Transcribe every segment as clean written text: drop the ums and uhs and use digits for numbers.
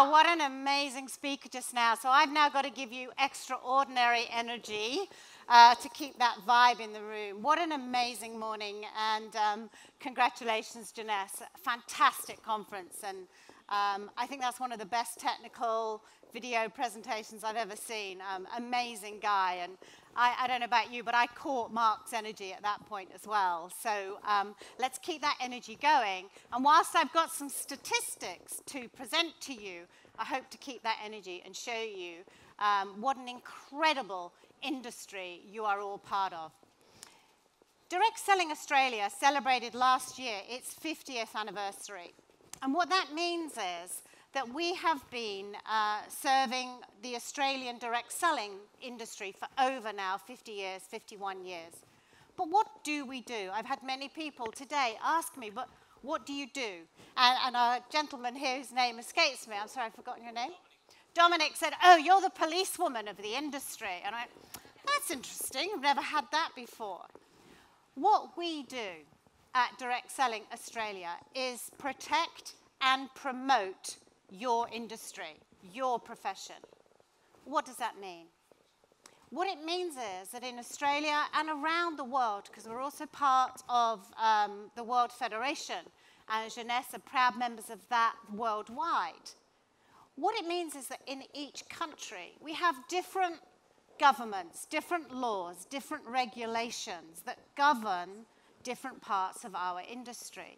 Wow, what an amazing speaker just now. So I've now got to give you extraordinary energy to keep that vibe in the room. What an amazing morning, and congratulations, Jeunesse. Fantastic conference, and I think that's one of the best technical video presentations I've ever seen. Amazing guy, and I don't know about you, but I caught Mark's energy at that point as well. So let's keep that energy going. And whilst I've got some statistics to present to you, I hope to keep that energy and show you what an incredible industry you are all part of. Direct Selling Australia celebrated last year its 50th anniversary. And what that means is that we have been serving the Australian direct selling industry for over now 50 years, 51 years. But what do we do? I've had many people today ask me, but what do you do? And a gentleman here whose name escapes me, I'm sorry, I've forgotten your name. Dominic said, oh, you're the policewoman of the industry. And I, that's interesting, I've never had that before. What we do at Direct Selling Australia is protect and promote your industry, your profession. What does that mean? What it means is that in Australia and around the world, because we're also part of the World Federation, and Jeunesse are proud members of that worldwide, what it means is that in each country, we have different governments, different laws, different regulations that govern different parts of our industry.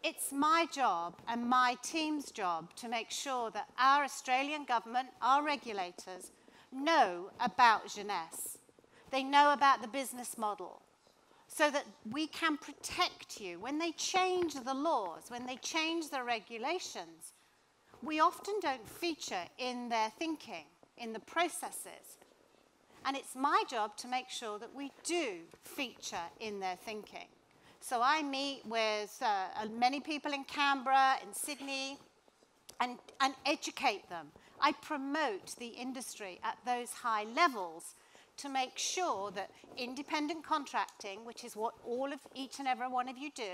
It's my job and my team's job to make sure that our Australian government, our regulators, know about Jeunesse. They know about the business model so that we can protect you. When they change the laws, when they change the regulations, we often don't feature in their thinking, in the processes. And it's my job to make sure that we do feature in their thinking. So I meet with many people in Canberra, in Sydney, and educate them. I promote the industry at those high levels to make sure that independent contracting, which is what each and every one of you do,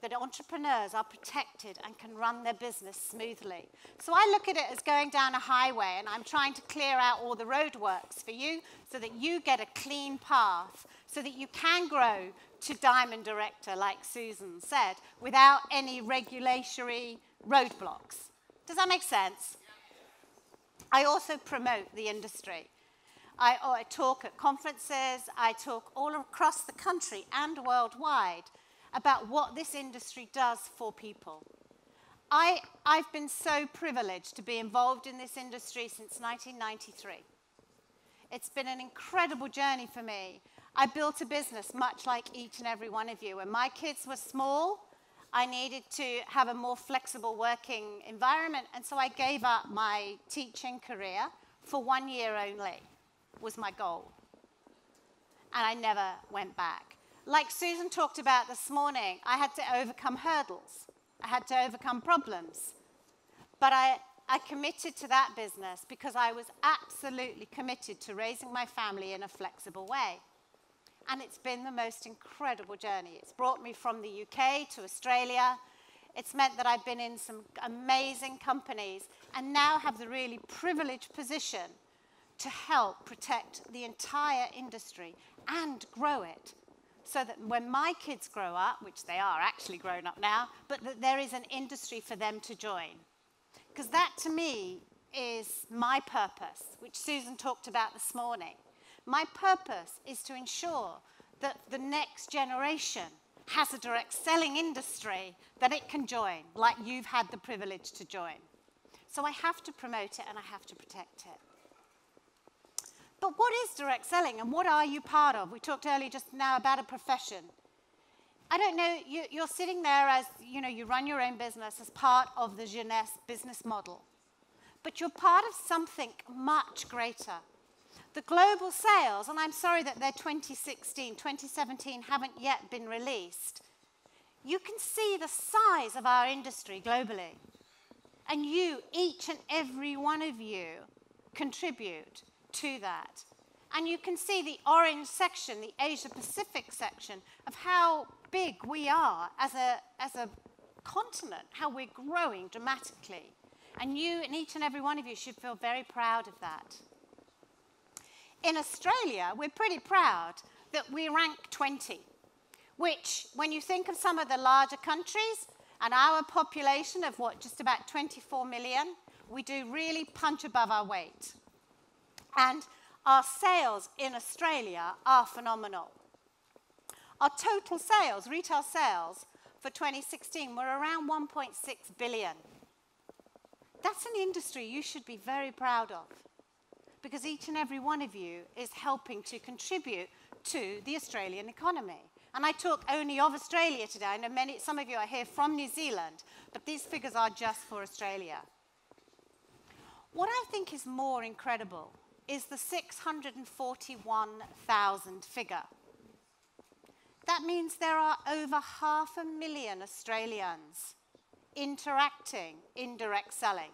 that entrepreneurs are protected and can run their business smoothly. So I look at it as going down a highway, and I'm trying to clear out all the roadworks for you so that you get a clean path, so that you can grow to Diamond Director, like Susan said, without any regulatory roadblocks. Does that make sense? I also promote the industry. I talk at conferences, I talk all across the country and worldwide about what this industry does for people. I've been so privileged to be involved in this industry since 1993. It's been an incredible journey for me. I built a business much like each and every one of you. When my kids were small, I needed to have a more flexible working environment, and so I gave up my teaching career for 1 year only, was my goal. And I never went back. Like Susan talked about this morning, I had to overcome hurdles. I had to overcome problems. But I committed to that business because I was absolutely committed to raising my family in a flexible way. And it's been the most incredible journey. It's brought me from the UK to Australia. It's meant that I've been in some amazing companies and now have the really privileged position to help protect the entire industry and grow it, so that when my kids grow up, which they are actually grown up now, but that there is an industry for them to join. Because that, to me, is my purpose, which Susan talked about this morning. My purpose is to ensure that the next generation has a direct selling industry that it can join, like you've had the privilege to join. So I have to promote it and I have to protect it. But what is direct selling and what are you part of? We talked earlier just now about a profession. I don't know, you're sitting there as, you run your own business as part of the Jeunesse business model. But you're part of something much greater. The global sales, and I'm sorry that their 2016, 2017 haven't yet been released. You can see the size of our industry globally. And you, each and every one of you, contribute to that. And you can see the orange section, the Asia Pacific section, of how big we are as a continent, how we're growing dramatically. And you, and each and every one of you, should feel very proud of that. In Australia, we're pretty proud that we rank 20, which, when you think of some of the larger countries and our population of just about 24 million, we do really punch above our weight. And our sales in Australia are phenomenal. Our total sales, retail sales, for 2016 were around 1.6 billion. That's an industry you should be very proud of, because each and every one of you is helping to contribute to the Australian economy. And I talk only of Australia today. I know some of you are here from New Zealand, but these figures are just for Australia. What I think is more incredible is the 641,000 figure. That means there are over 500,000 Australians interacting in direct selling.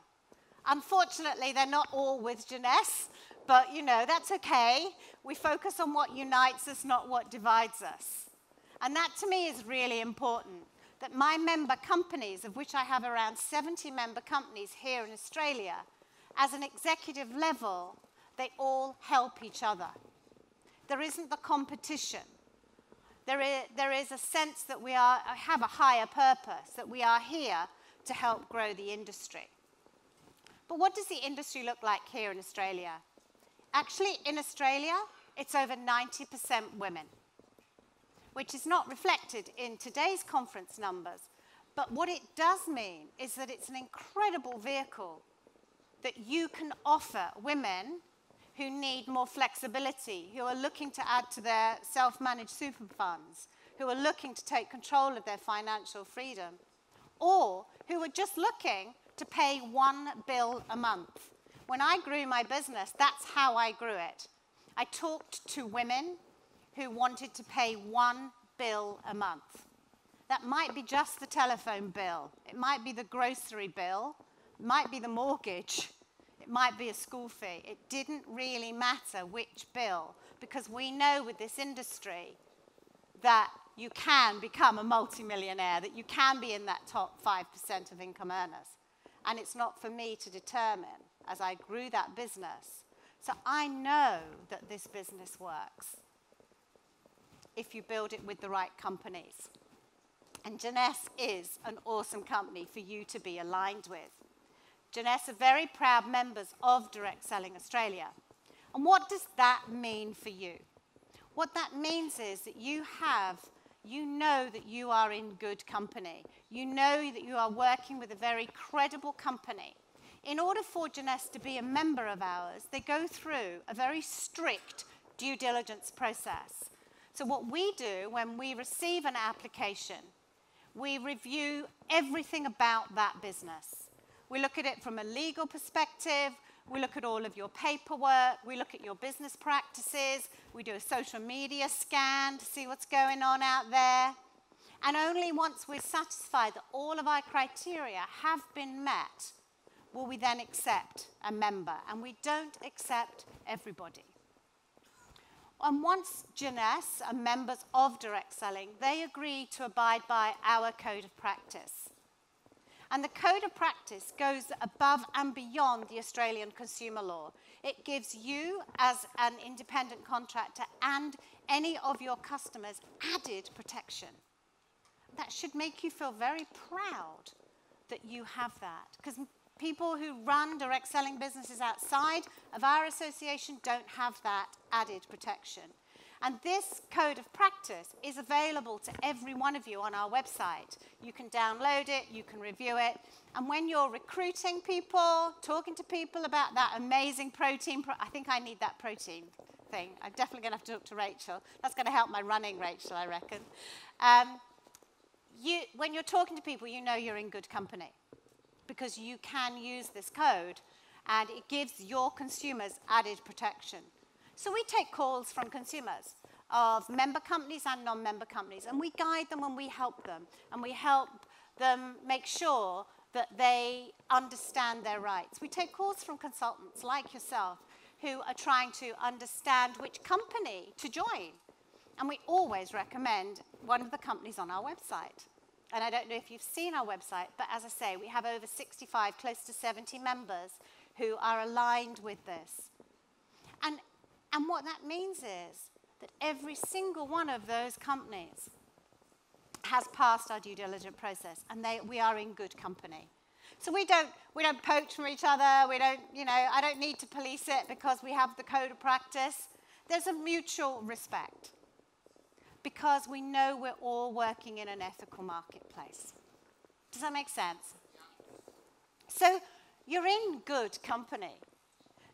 Unfortunately, they're not all with Jeunesse, but that's okay. We focus on what unites us, not what divides us. And that to me is really important, that my member companies, of which I have around 70 member companies here in Australia, as an executive level, they all help each other. There isn't the competition. There is a sense that we have a higher purpose, that we are here to help grow the industry. But what does the industry look like here in Australia? Actually, in Australia, it's over 90% women, which is not reflected in today's conference numbers. But what it does mean is that it's an incredible vehicle that you can offer women who need more flexibility, who are looking to add to their self-managed super funds, who are looking to take control of their financial freedom, or who are just looking to pay one bill a month. When I grew my business, that's how I grew it. I talked to women who wanted to pay one bill a month. That might be just the telephone bill. It might be the grocery bill. It might be the mortgage. It might be a school fee. It didn't really matter which bill, because we know with this industry that you can become a multimillionaire, that you can be in that top 5% of income earners. And it's not for me to determine as I grew that business. So I know that this business works if you build it with the right companies. And Jeunesse is an awesome company for you to be aligned with. Jeunesse are very proud members of Direct Selling Australia. And what does that mean for you? What that means is that you know that you are in good company. You know that you are working with a very credible company. In order for Jeunesse to be a member of ours, they go through a very strict due diligence process. So what we do when we receive an application, we review everything about that business. We look at it from a legal perspective. We look at all of your paperwork. We look at your business practices. We do a social media scan to see what's going on out there. And only once we're satisfied that all of our criteria have been met will we then accept a member. And we don't accept everybody. And once Jeunesse are members of Direct Selling, they agree to abide by our code of practice. And the code of practice goes above and beyond the Australian consumer law. It gives you, as an independent contractor, and any of your customers, added protection. That should make you feel very proud that you have that. Because people who run direct selling businesses outside of our association don't have that added protection. And this code of practice is available to every one of you on our website. You can download it, you can review it. And when you're recruiting people, talking to people about that amazing protein, I think I need that protein thing. I'm definitely going to have to talk to Rachel. That's going to help my running, Rachel, I reckon. When you're talking to people, you know you're in good company, because you can use this code and it gives your consumers added protection. So we take calls from consumers of member companies and non-member companies, and we guide them and we help them. And we help them make sure that they understand their rights. We take calls from consultants like yourself who are trying to understand which company to join. And we always recommend one of the companies on our website. And I don't know if you've seen our website, but as I say, we have over 65, close to 70 members who are aligned with this. And what that means is that every single one of those companies has passed our due diligence process, and we are in good company. So we don't poach from each other. We don't, I don't need to police it because we have the code of practice. There's a mutual respect because we know we're all working in an ethical marketplace. Does that make sense? So you're in good company.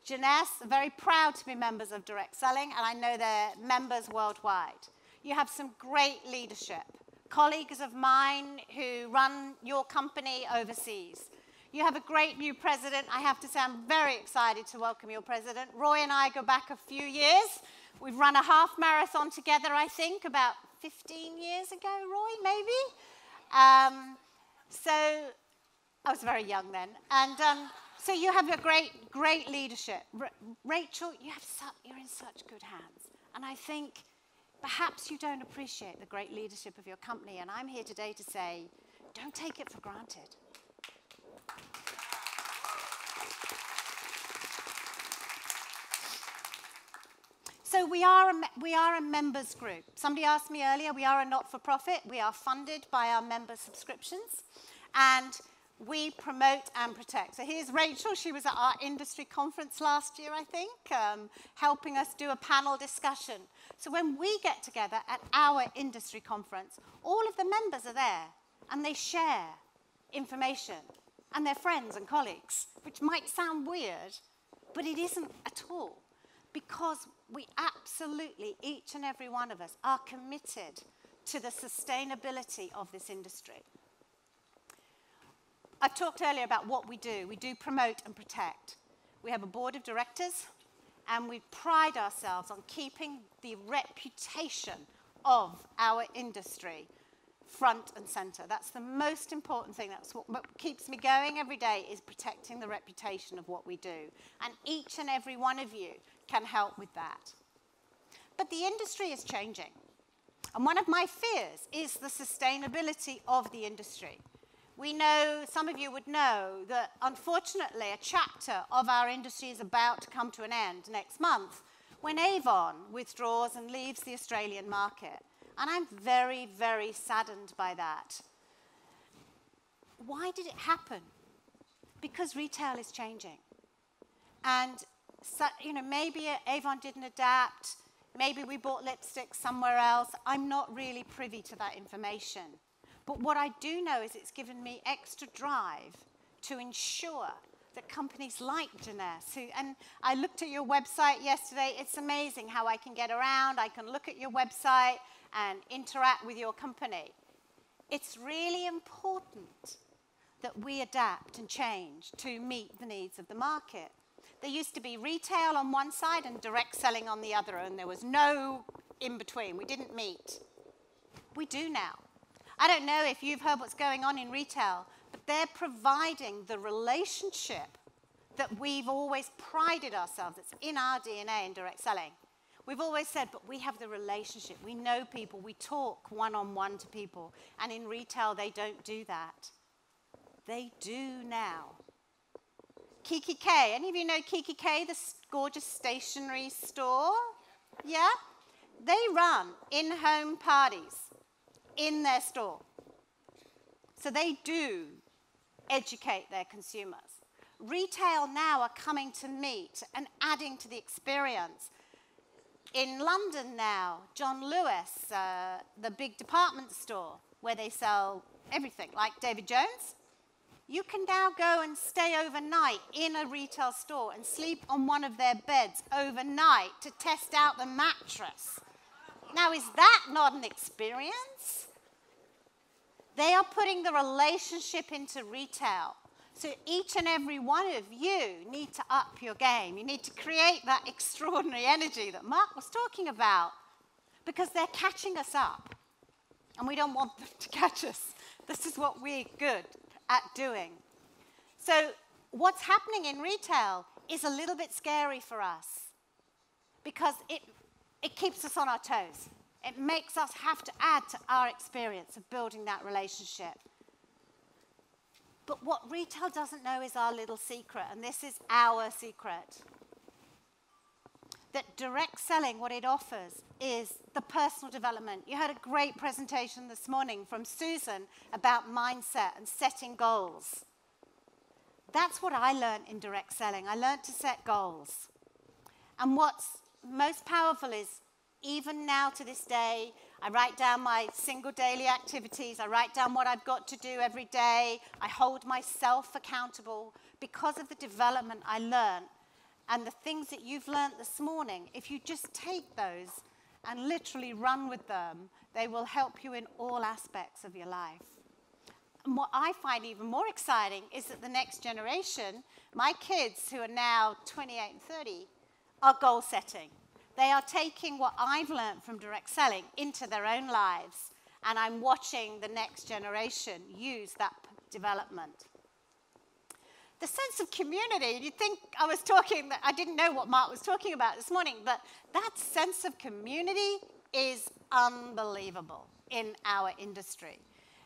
Jeunesse are very proud to be members of Direct Selling, and I know they're members worldwide. You have some great leadership. Colleagues of mine who run your company overseas. You have a great new president. I have to say I'm very excited to welcome your president. Roy and I go back a few years. We've run a half marathon together, I think, about 15 years ago, Roy, maybe? So I was very young then. And so you have a great leadership. Rachel, you're in such good hands. And I think perhaps you don't appreciate the great leadership of your company, and I'm here today to say, don't take it for granted. So we are a members group. Somebody asked me earlier, we are a not-for-profit. We are funded by our member subscriptions, and we promote and protect. So here's Rachel. She was at our industry conference last year, I think, helping us do a panel discussion. So when we get together at our industry conference, all of the members are there, and they share information, and they're friends and colleagues, which might sound weird, but it isn't at all, because we absolutely, each and every one of us, are committed to the sustainability of this industry. I talked earlier about what we do. We do promote and protect. We have a board of directors, and we pride ourselves on keeping the reputation of our industry front and center. That's the most important thing. That's what keeps me going every day, is protecting the reputation of what we do. And each and every one of you can help with that. But the industry is changing. And one of my fears is the sustainability of the industry. We know, some of you would know, that unfortunately a chapter of our industry is about to come to an end next month when Avon withdraws and leaves the Australian market. And I'm very, very saddened by that. Why did it happen? Because retail is changing. And so, maybe Avon didn't adapt. Maybe we bought lipstick somewhere else. I'm not really privy to that information. But what I do know is it's given me extra drive to ensure that companies like Jeunesse, and I looked at your website yesterday. It's amazing how I can get around. I can look at your website and interact with your company. It's really important that we adapt and change to meet the needs of the market. There used to be retail on one side and direct selling on the other, and there was no in between. We didn't meet. We do now. I don't know if you've heard what's going on in retail, but they're providing the relationship that we've always prided ourselves. It's in our DNA in direct selling. We've always said, but we have the relationship. We know people. We talk one-on-one to people. And in retail, they don't do that. They do now. Kiki K. Any of you know Kiki K, the gorgeous stationery store? Yeah? They run in-home parties in their store. So they do educate their consumers. Retail now are coming to meet and adding to the experience. In London now, John Lewis, the big department store where they sell everything, like David Jones, you can now go and stay overnight in a retail store and sleep on one of their beds overnight to test out the mattress. Now, is that not an experience? They are putting the relationship into retail. So each and every one of you need to up your game. You need to create that extraordinary energy that Mark was talking about, because they're catching us up. And we don't want them to catch us. This is what we're good at doing. So what's happening in retail is a little bit scary for us, because it keeps us on our toes. It makes us have to add to our experience of building that relationship. But what retail doesn't know is our little secret, and this is our secret. That direct selling, what it offers, is the personal development. You had a great presentation this morning from Susan about mindset and setting goals. That's what I learned in direct selling. I learned to set goals. And what's most powerful is, even now to this day, I write down my single daily activities. I write down what I've got to do every day. I hold myself accountable because of the development I learned. And the things that you've learned this morning, if you just take those and literally run with them, they will help you in all aspects of your life. And what I find even more exciting is that the next generation, my kids who are now 28 and 30, are goal setting. They are taking what I've learned from direct selling into their own lives, and I'm watching the next generation use that development. The sense of community, you'd think I didn't know what Mark was talking about this morning, but that sense of community is unbelievable in our industry.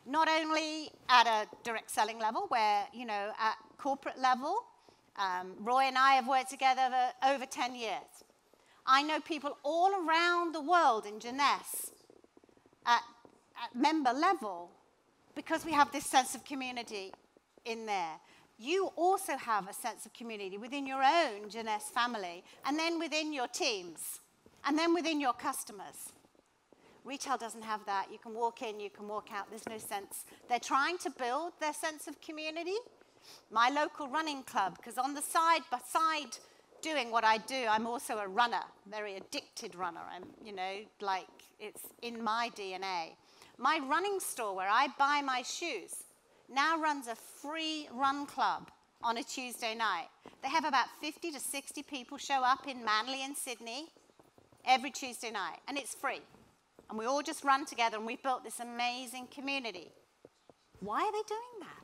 Not only at a direct selling level, where, at corporate level, Roy and I have worked together for over 10 years. I know people all around the world in Jeunesse at member level because we have this sense of community in there. You also have a sense of community within your own Jeunesse family, and then within your teams, and then within your customers. Retail doesn't have that. You can walk in, you can walk out. There's no sense. They're trying to build their sense of community. My local running club, because on the side, beside doing what I do, I'm also a runner, very addicted runner. I'm, it's in my DNA. My running store where I buy my shoes now runs a free run club on a Tuesday night. They have about 50 to 60 people show up in Manly and Sydney every Tuesday night, and it's free. And we all just run together, and we've built this amazing community. Why are they doing that?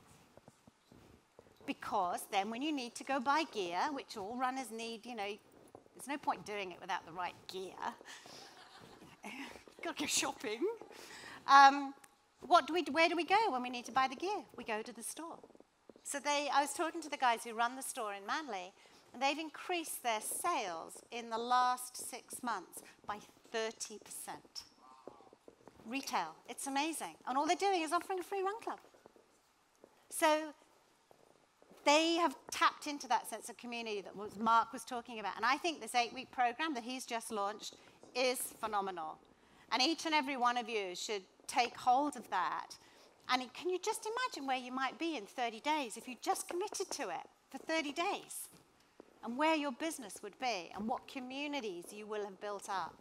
Because then when you need to go buy gear, which all runners need, there's no point doing it without the right gear. Got to go shopping. Where do we go when we need to buy the gear? We go to the store. So I was talking to the guys who run the store in Manly, and they've increased their sales in the last 6 months by 30%. Retail, it's amazing. And all they're doing is offering a free run club. So they have tapped into that sense of community that Mark was talking about. And I think this 8-week program that he's just launched is phenomenal. And each and every one of you should take hold of that. And can you just imagine where you might be in 30 days if you just committed to it for 30 days? And where your business would be and what communities you will have built up.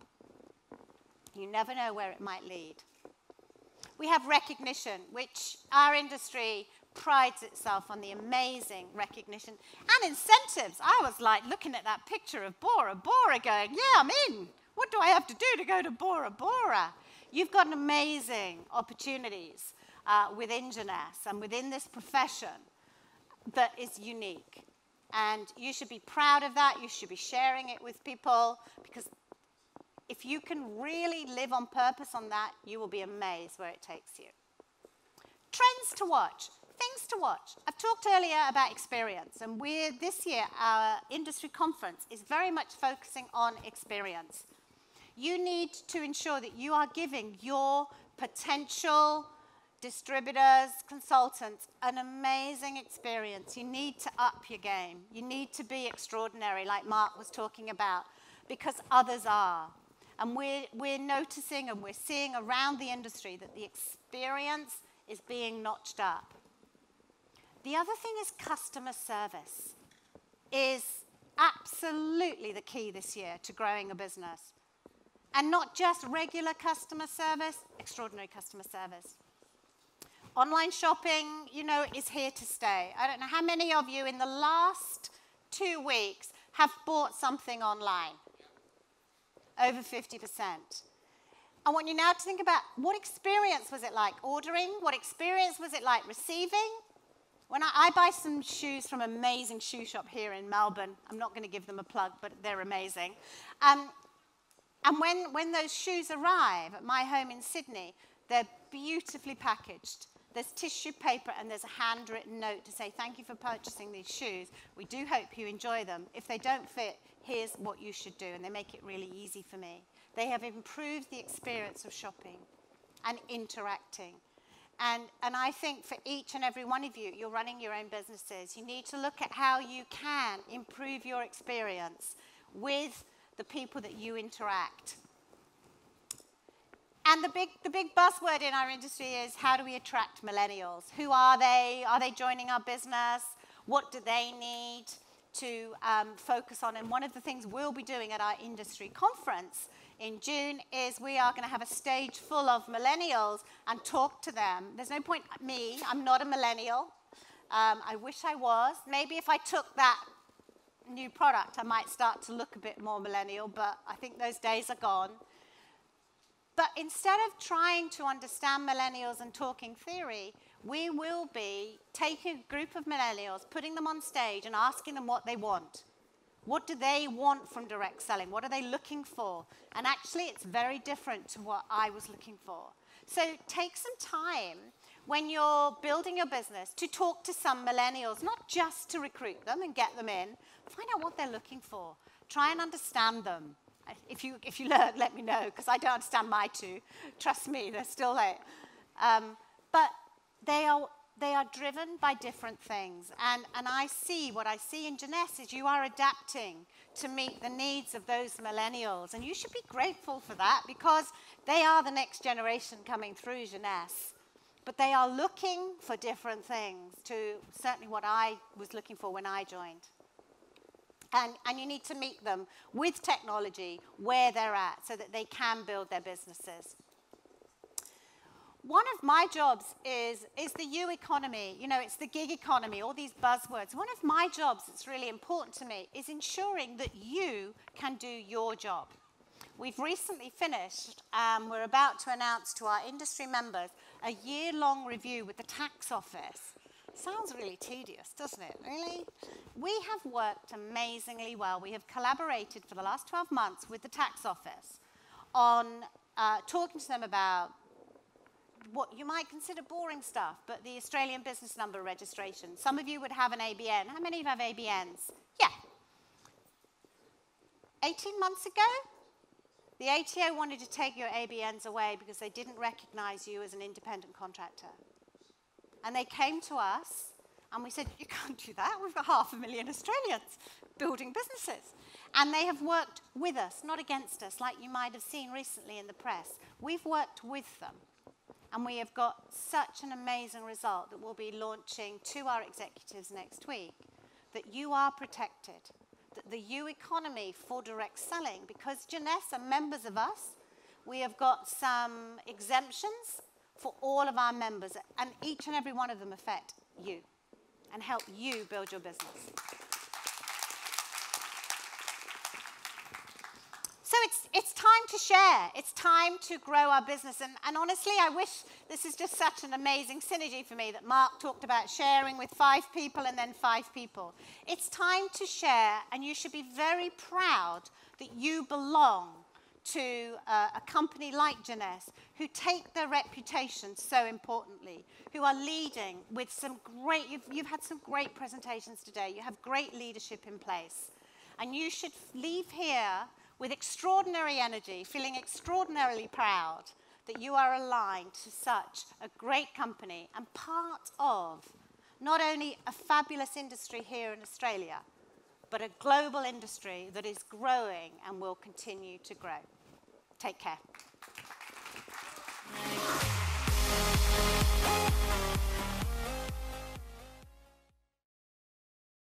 You never know where it might lead. We have recognition, which our industry prides itself on the amazing recognition and incentives. I was like looking at that picture of Bora Bora going, yeah, I'm in. What do I have to do to go to Bora Bora? You've got amazing opportunities within Jeunesse and within this profession that is unique. And you should be proud of that. You should be sharing it with people, because if you can really live on purpose on that, you will be amazed where it takes you. Trends to watch. Things to watch. I've talked earlier about experience, and this year, our industry conference is very much focusing on experience. You need to ensure that you are giving your potential distributors, consultants, an amazing experience. You need to up your game. You need to be extraordinary, like Mark was talking about, because others are. And we're noticing and we're seeing around the industry that the experience is being notched up. The other thing is customer service is absolutely the key this year to growing a business. And not just regular customer service, extraordinary customer service. Online shopping, is here to stay. I don't know how many of you in the last 2 weeks have bought something online. Over 50%. I want you now to think about, what experience was it like ordering? What experience was it like receiving? When I buy some shoes from an amazing shoe shop here in Melbourne. I'm not going to give them a plug, but they're amazing. And when those shoes arrive at my home in Sydney, they're beautifully packaged. There's tissue paper and there's a handwritten note to say, thank you for purchasing these shoes. We do hope you enjoy them. If they don't fit, here's what you should do. And they make it really easy for me. They have improved the experience of shopping and interacting. And I think for each and every one of you, you're running your own businesses. You need to look at how you can improve your experience with the people that you interact. And the big buzzword in our industry is, how do we attract millennials? Who are they? Are they joining our business? What do they need to focus on? And one of the things we'll be doing at our industry conference in June is we are going to have a stage full of millennials and talk to them. There's no point me. I'm not a millennial. I wish I was. Maybe if I took that new product, I might start to look a bit more millennial, but I think those days are gone. But instead of trying to understand millennials and talking theory, we will be taking a group of millennials, putting them on stage and asking them what they want. What do they want from direct selling? What are they looking for? And actually, it's very different to what I was looking for. So take some time when you're building your business to talk to some millennials, not just to recruit them and get them in. Find out what they're looking for. Try and understand them. If you learn, let me know, because I don't understand my two. Trust me, they're still there. But they are driven by different things. And what I see in Jeunesse is you are adapting to meet the needs of those millennials. And you should be grateful for that, because they are the next generation coming through Jeunesse. But they are looking for different things to certainly what I was looking for when I joined. And you need to meet them with technology where they're at so that they can build their businesses. One of my jobs is the U economy. You know, it's the gig economy, all these buzzwords. One of my jobs that's really important to me is ensuring that you can do your job. We've recently finished, we're about to announce to our industry members, a year-long review with the tax office. Sounds really tedious, doesn't it, really? We have worked amazingly well. We have collaborated for the last 12 months with the tax office on talking to them about what you might consider boring stuff, but the Australian business number registration. Some of you would have an ABN. How many of you have ABNs? Yeah. 18 months ago, the ATO wanted to take your ABNs away because they didn't recognize you as an independent contractor. And they came to us, and we said, you can't do that. We've got 500,000 Australians building businesses. And they have worked with us, not against us, like you might have seen recently in the press. We've worked with them. And we have got such an amazing result that we'll be launching to our executives next week, that you are protected, that the U economy for direct selling, because Jeunesse are members of us, we have got some exemptions for all of our members, and each and every one of them affect you and help you build your business. So it's time to share. It's time to grow our business. And honestly, I wish this is just such an amazing synergy for me that Mark talked about sharing with 5 people and then 5 people. It's time to share, and you should be very proud that you belong to a company like Jeunesse, who take their reputation so importantly, who are leading with some great, you've had some great presentations today. You have great leadership in place. And you should leave here with extraordinary energy, feeling extraordinarily proud that you are aligned to such a great company and part of not only a fabulous industry here in Australia, but a global industry that is growing and will continue to grow. Take care.